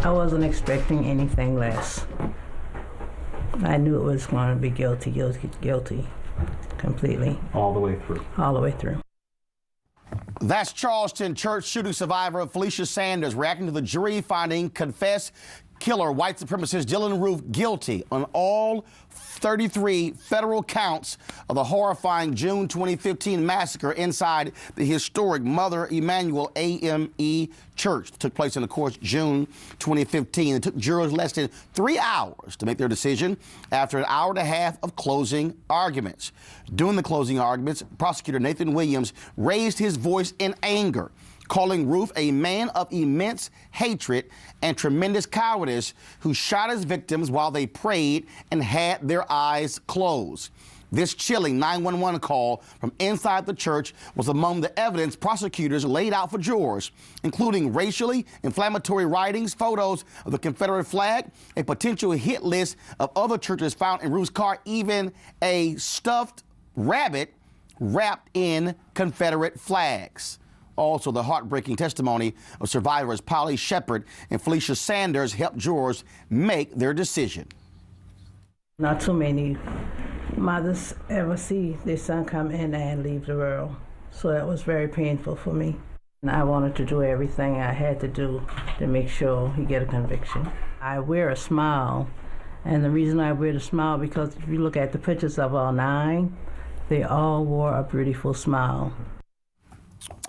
I wasn't expecting anything less. I knew it was going to be guilty, completely. All the way through. All the way through. That's Charleston church shooting survivor Felicia Sanders reacting to the jury finding confessed killer white supremacist Dylann Roof guilty on all 33 federal counts of the horrifying June 2015 massacre inside the historic Mother Emanuel AME Church. It took place in, of course, June 2015. It took jurors less than 3 hours to make their decision after an hour and a half of closing arguments. During the closing arguments, prosecutor Nathan Williams raised his voice in anger, calling Roof a man of immense hatred and tremendous cowardice who shot his victims while they prayed and had their eyes closed. This chilling 911 call from inside the church was among the evidence prosecutors laid out for jurors, including racially inflammatory writings, photos of the Confederate flag, a potential hit list of other churches found in Roof's car, even a stuffed rabbit wrapped in Confederate flags. Also, the heartbreaking testimony of survivors Polly Shepard and Felicia Sanders helped jurors make their decision. Not too many mothers ever see their son come in and leave the world, so that was very painful for me. And I wanted to do everything I had to do to make sure he get a conviction. I wear a smile, and the reason I wear the smile because if you look at the pictures of all 9, they all wore a beautiful smile.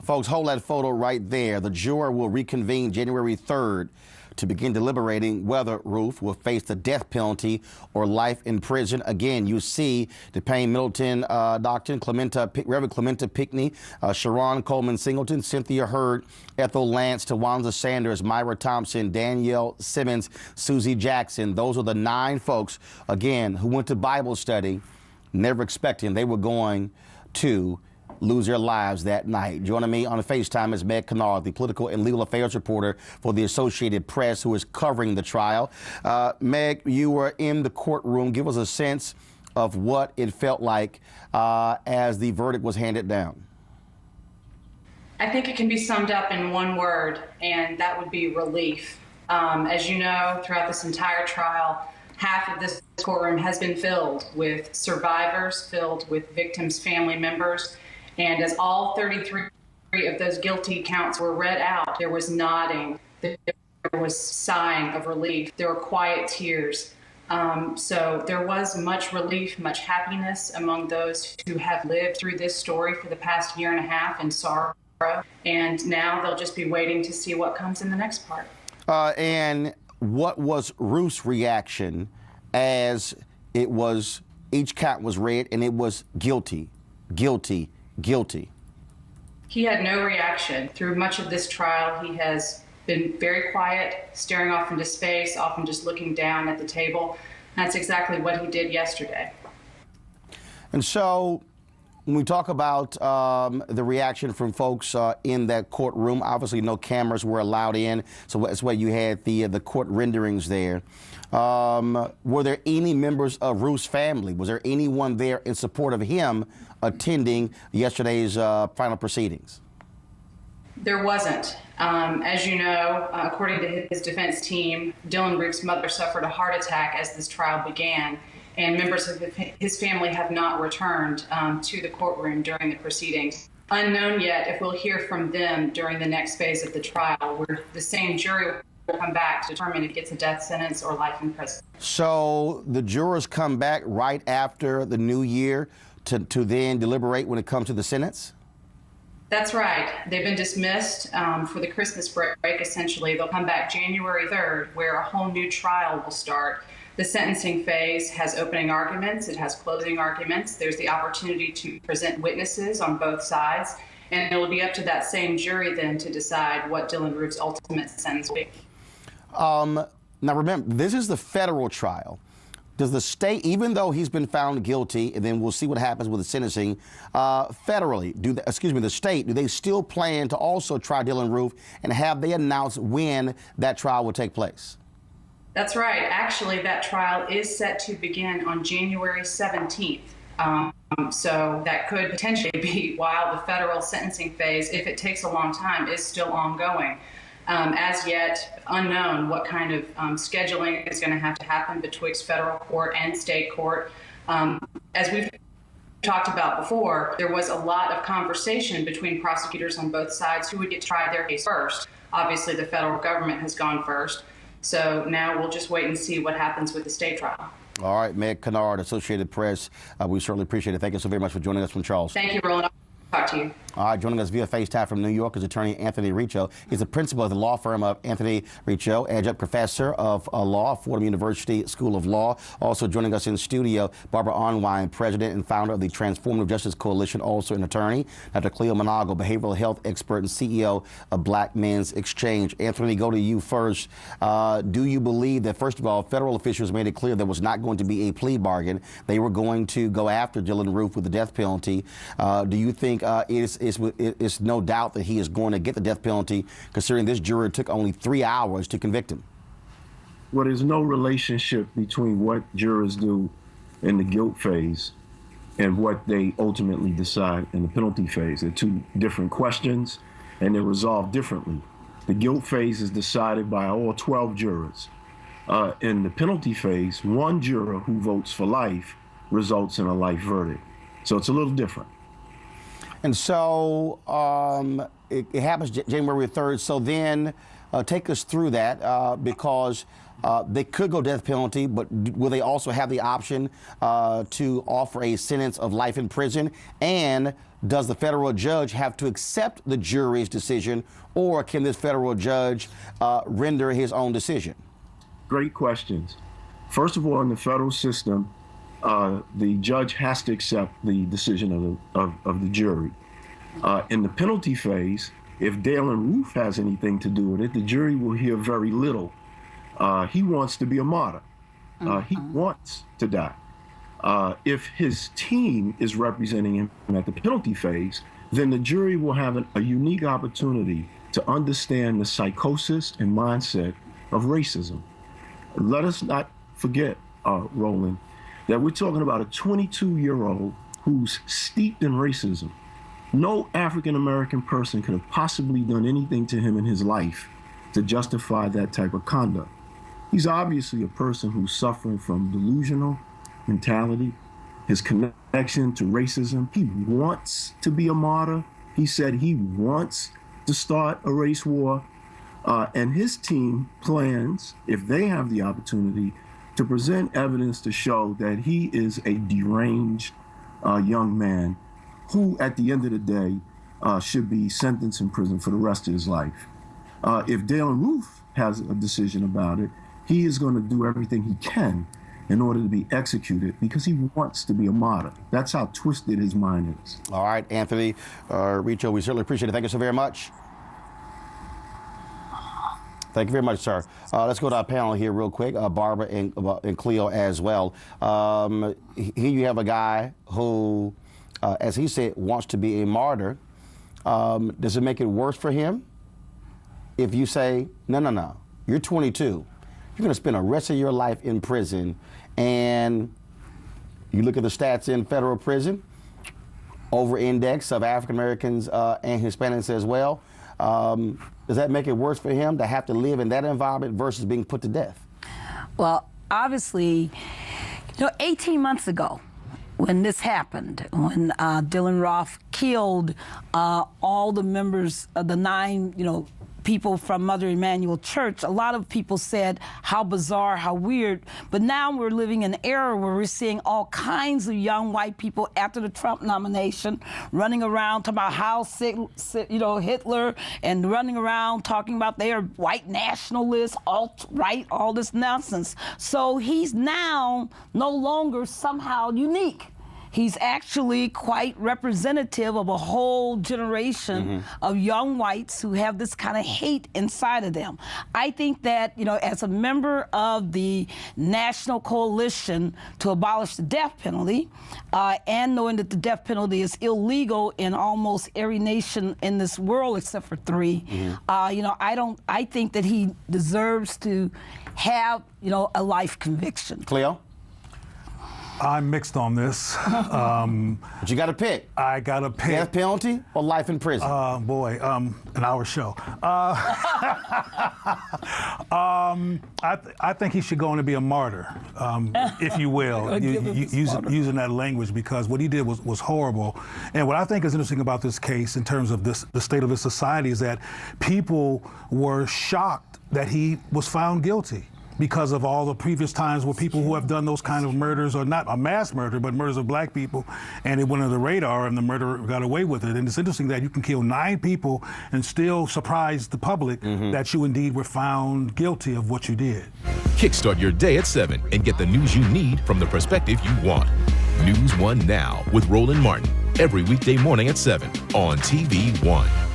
Folks, hold that photo right there. The juror will reconvene January 3rd to begin deliberating whether Roof will face the death penalty or life in prison. Again, you see DePayne Middleton, Dr. Reverend Clementa Pickney, Sharon Coleman Singleton, Cynthia Hurd, Ethel Lance, Tawanza Sanders, Myra Thompson, Danielle Simmons, Susie Jackson. Those are the 9 folks, again, who went to Bible study, never expecting they were going to lose their lives that night. Joining me on the FaceTime is Meg Kinnard, the political and legal affairs reporter for the Associated Press, who is covering the trial. Meg, you were in the courtroom. Give us a sense of what it felt like as the verdict was handed down. I think it can be summed up in one word, and that would be relief. As you know, throughout this entire trial, half of this courtroom has been filled with survivors, filled with victims' family members. And as all 33 of those guilty counts were read out, there was nodding, there was sighing of relief, there were quiet tears. So there was much relief, much happiness among those who have lived through this story for the past year and a half in sorrow. And now they'll just be waiting to see what comes in the next part. And what was Roof's reaction as it was, each count was read and it was guilty, guilty, guilty? He had no reaction. Through much of this trial, he has been very quiet, staring off into space, often just looking down at the table. And that's exactly what he did yesterday. And so when we talk about the reaction from folks in that courtroom, obviously no cameras were allowed in, so that's why you had the court renderings there. Were there any members of Roof's family? Was there anyone there in support of him attending yesterday's final proceedings? There wasn't. As you know, according to his defense team, Dylann Roof's mother suffered a heart attack as this trial began, and members of his family have not returned to the courtroom during the proceedings. Unknown yet if we'll hear from them during the next phase of the trial, where the same jury will come back to determine if it gets a death sentence or life in prison. So the jurors come back right after the new year to then deliberate when it comes to the sentence? That's right. They've been dismissed for the Christmas break, essentially. They'll come back January 3rd, where a whole new trial will start. The sentencing phase has opening arguments, it has closing arguments. There's the opportunity to present witnesses on both sides, and it will be up to that same jury then to decide what Dylann Roof's ultimate sentence will be. Now remember, this is the federal trial. Does the state, even though he's been found guilty, and then we'll see what happens with the sentencing, federally, the state, do they still plan to also try Dylann Roof, and have they announced when that trial will take place? That's right. Actually, that trial is set to begin on January 17th. So that could potentially be while the federal sentencing phase, if it takes a long time, is still ongoing. As yet, unknown what kind of scheduling is going to have to happen betwixt federal court and state court. As we've talked about before, there was a lot of conversation between prosecutors on both sides who would get to try their case first. Obviously, the federal government has gone first. So now we'll just wait and see what happens with the state trial. All right, Meg Kinnard, Associated Press. We certainly appreciate it. Thank you so very much for joining us from Charleston. Thank you, Roland. Talk to you. All right, joining us via FaceTime from New York is attorney Anthony Ricco. He's the principal of the law firm of Anthony Ricco, adjunct professor of law, Fordham University School of Law. Also joining us in studio, Barbara Unwine, president and founder of the Transformative Justice Coalition, also an attorney. Dr. Cleo Monago, behavioral health expert and CEO of Black Men's Exchange. Anthony, go to you first. Do you believe that, first of all, federal officials made it clear there was not going to be a plea bargain? They were going to go after Dylann Roof with the death penalty. Do you think it's no doubt that he is going to get the death penalty, considering this juror took only 3 hours to convict him? Well, there's no relationship between what jurors do in the guilt phase and what they ultimately decide in the penalty phase. They're two different questions, and they're resolved differently. The guilt phase is decided by all 12 jurors. In the penalty phase, one juror who votes for life results in a life verdict. So it's a little different. And so it happens January 3rd. So then take us through that because they could go death penalty, but will they also have the option to offer a sentence of life in prison? And does the federal judge have to accept the jury's decision, or can this federal judge render his own decision? Great questions. First of all, in the federal system, the judge has to accept the decision of the jury. In the penalty phase, if Dylann Roof has anything to do with it, the jury will hear very little. He wants to be a martyr. He wants to die. If his team is representing him at the penalty phase, then the jury will have a unique opportunity to understand the psychosis and mindset of racism. Let us not forget, Roland, that we're talking about a 22-year-old who's steeped in racism. No African-American person could have possibly done anything to him in his life to justify that type of conduct. He's obviously a person who's suffering from delusional mentality, his connection to racism. He wants to be a martyr. He said he wants to start a race war. And his team plans, if they have the opportunity, to present evidence to show that he is a deranged young man who, at the end of the day, should be sentenced in prison for the rest of his life. If Dylann Roof has a decision about it, he is going to do everything he can in order to be executed because he wants to be a martyr. That's how twisted his mind is. All right, Anthony Ricco, we certainly appreciate it. Thank you so very much. Thank you very much, sir. Let's go to our panel here real quick, Barbara and Cleo as well. Here you have a guy who, as he said, wants to be a martyr. Does it make it worse for him if you say, no, you're 22. You're going to spend the rest of your life in prison, and you look at the stats in federal prison, over-index of African-Americans and Hispanics as well. Does that make it worse for him to have to live in that environment versus being put to death? Well, obviously, 18 months ago, when this happened, when Dylann Roof killed all the members of the 9, people from Mother Emanuel Church, a lot of people said how bizarre, how weird. But now we're living in an era where we're seeing all kinds of young white people after the Trump nomination running around talking about how Hitler, and running around talking about they are white nationalists, alt-right, all this nonsense. So he's now no longer somehow unique. He's actually quite representative of a whole generation of young whites who have this kind of hate inside of them. I think that, as a member of the National Coalition to Abolish the Death Penalty, and knowing that the death penalty is illegal in almost every nation in this world except for 3, I think that he deserves to have, a life conviction. Cleo? I'm mixed on this. But you got to pick. I got to pick. Death penalty or life in prison? Boy, an hour show. I think he should go on to be a martyr, if you will, using that language, because what he did was horrible. And what I think is interesting about this case in terms of the state of this society is that people were shocked that he was found guilty, because of all the previous times where people who have done those kind of murders, or not a mass murder, but murders of black people, and it went under the radar and the murderer got away with it. And it's interesting that you can kill 9 people and still surprise the public that you indeed were found guilty of what you did. Kickstart your day at 7 and get the news you need from the perspective you want. NewsOne Now with Roland Martin, every weekday morning at 7 on TV1.